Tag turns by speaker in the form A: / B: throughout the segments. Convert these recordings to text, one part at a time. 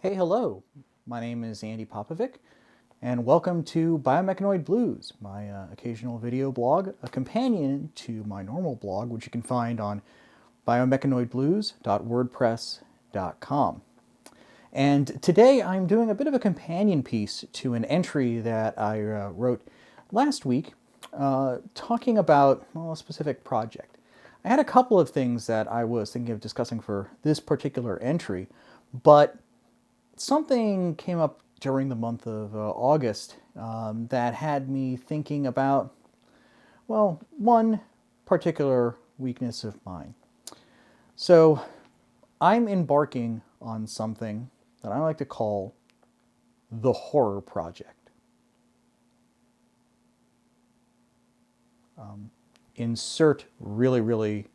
A: Hey, hello. My name is Andy Popovic, and welcome to Biomechanoid Blues, my occasional video blog, a companion to my normal blog, which you can find on biomechanoidblues.wordpress.com. And today I'm doing a bit of a companion piece to an entry that I wrote last week talking about a specific project. I had a couple of things that I was thinking of discussing for this particular entry, but something came up during the month of August that had me thinking about, well, one particular weakness of mine. So I'm embarking on something that I like to call the horror project. Insert really, really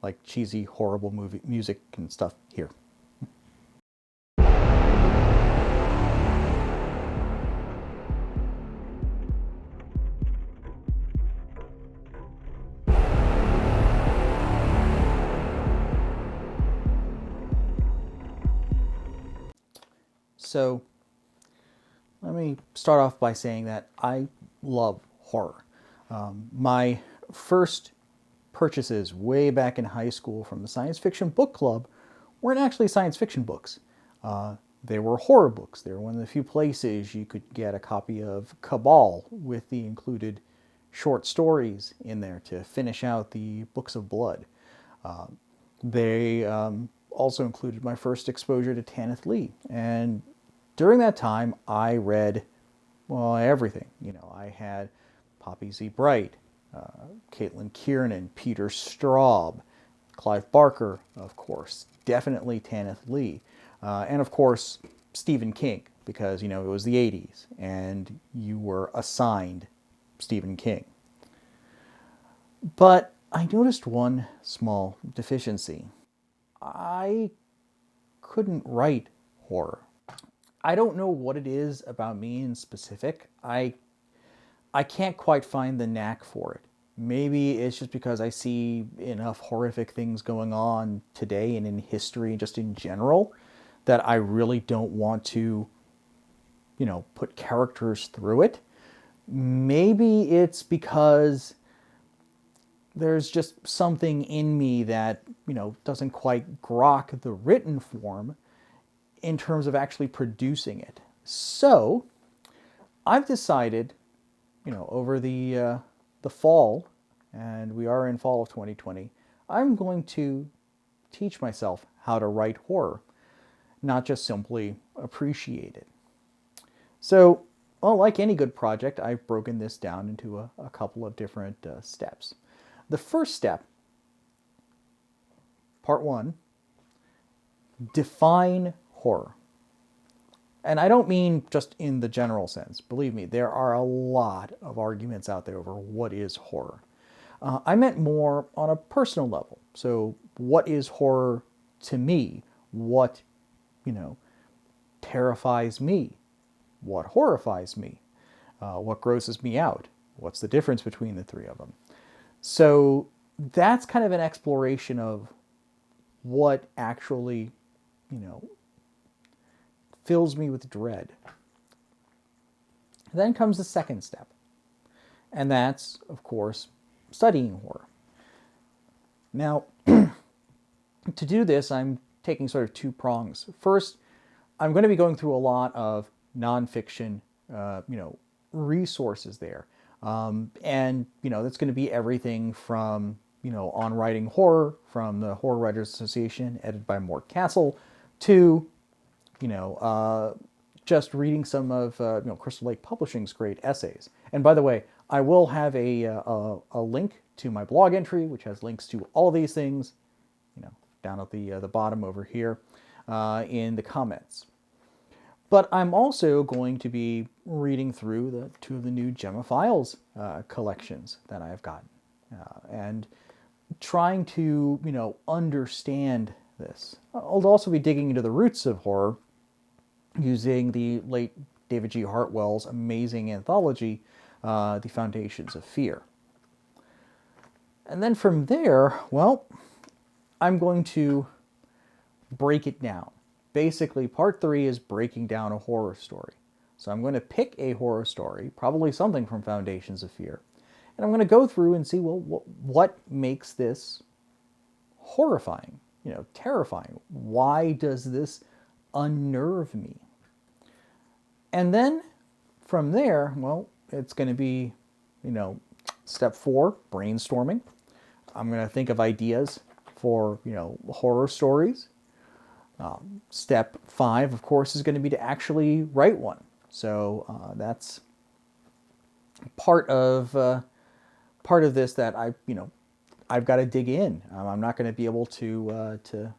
A: like cheesy, horrible movie music and stuff here. So let me start off by saying that I love horror. My first purchases way back in high school from the science fiction book club weren't actually science fiction books. They were horror books. They were one of the few places you could get a copy of Cabal with the included short stories in there to finish out the books of blood. They also included my first exposure to Tanith Lee. And during that time, I read, well, everything. You know, I had Poppy Z. Bright, Caitlin Kiernan, Peter Straub, Clive Barker, of course, definitely Tanith Lee, and of course, Stephen King, because, you know, it was the 80s, and you were assigned Stephen King. But I noticed one small deficiency. I couldn't write horror. I don't know what it is about me in specific. I can't quite find the knack for it. Maybe it's just because I see enough horrific things going on today and in history just in general that I really don't want to, you know, put characters through it. Maybe it's because there's just something in me that, you know, doesn't quite grok the written form in terms of actually producing it. So I've decided, you know, over the fall, and we are in fall of 2020, I'm going to teach myself how to write horror, not just simply appreciate it. So, well, like any good project, I've broken this down into a couple of different steps. The first step, part one, define horror. And I don't mean just in the general sense. Believe me, there are a lot of arguments out there over what is horror. I meant more on a personal level. So what is horror to me? What, you know, terrifies me? What horrifies me? What grosses me out? What's the difference between the three of them? So that's kind of an exploration of what actually, you know, fills me with dread. Then comes the second step, and that's, of course, studying horror. Now, to do this, I'm taking sort of two prongs. First, I'm going to be going through a lot of nonfiction, you know, resources there. And, you know, that's going to be everything from, you know, On Writing Horror from the Horror Writers Association, edited by Mort Castle, to, you know, just reading some of, you know, Crystal Lake Publishing's great essays. And by the way, I will have a link to my blog entry, which has links to all these things, you know, down at the bottom over here in the comments. But I'm also going to be reading through the two of the new Gemma Files collections that I've gotten and trying to, you know, understand this. I'll also be digging into the roots of horror using the late David G. Hartwell's amazing anthology, The Foundations of Fear. And then from there, well, I'm going to break it down. basically part 3 is breaking down a horror story. So I'm going to pick a horror story, probably something from Foundations of Fear, and I'm going to go through and see, well, what makes this horrifying, terrifying? Why does this unnerve me? And then from there, well, it's going to be, step 4, brainstorming. I'm going to think of ideas for, horror stories. Step 5, of course, is going to be to actually write one. So that's part of this that I've got to dig in. I'm not going to be able to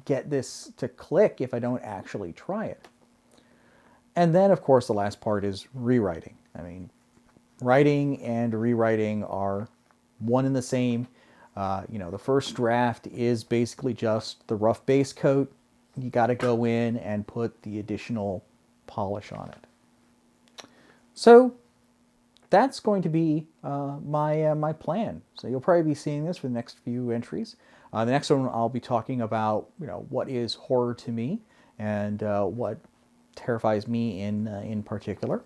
A: get this to click if I don't actually try it. And then, of course, the last part is rewriting. I mean, writing and rewriting are one and the same. The first draft is basically just the rough base coat. You got to go in and put the additional polish on it. So that's going to be my plan. So you'll probably be seeing this for the next few entries. The next one I'll be talking about what is horror to me and what terrifies me in particular.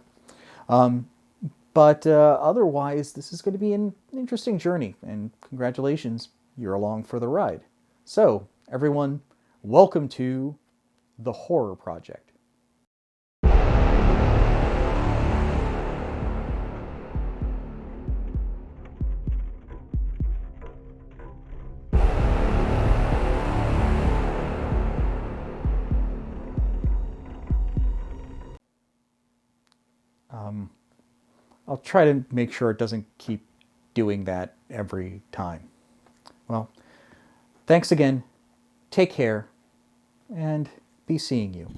A: But otherwise, this is going to be an interesting journey, and congratulations, you're along for the ride. So, everyone, welcome to the Horror Project. I'll try to make sure it doesn't keep doing that every time. Well, thanks again, take care, and be seeing you.